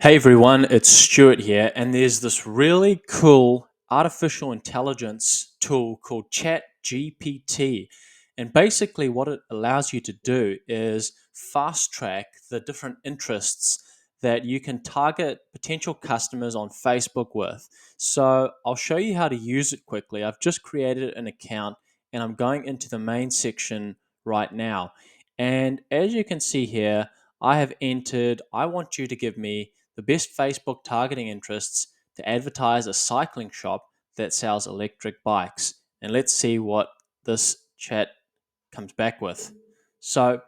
Hey everyone, it's Stuart here, and there's this really cool artificial intelligence tool called Chat GPT. And basically, what it allows you to do is fast track the different interests that you can target potential customers on Facebook with. So, I'll show you how to use it quickly. I've just created an account and I'm going into the main section right now. And as you can see here, I have entered, I want you to give me the best Facebook targeting interests to advertise a cycling shop that sells electric bikes. And let's see what this chat comes back with. So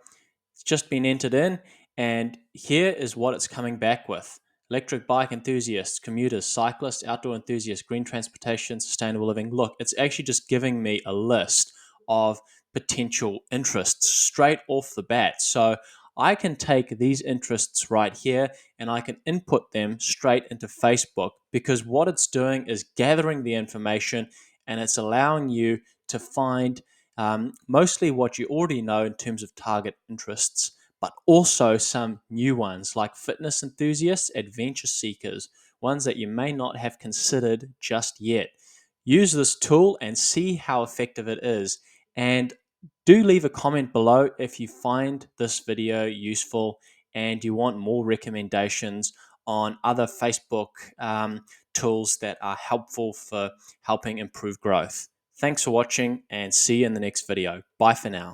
it's just been entered in, and here is what it's coming back with. Electric bike enthusiasts, commuters, cyclists, outdoor enthusiasts, green transportation, sustainable living. Look, it's actually just giving me a list of potential interests straight off the bat. So I can take these interests right here and I can input them straight into Facebook, because what it's doing is gathering the information and it's allowing you to find mostly what you already know in terms of target interests, but also some new ones like fitness enthusiasts, adventure seekers, ones that you may not have considered just yet. Use this tool and see how effective it is. And do leave a comment below if you find this video useful and you want more recommendations on other Facebook tools that are helpful for helping improve growth. Thanks for watching and see you in the next video. Bye for now.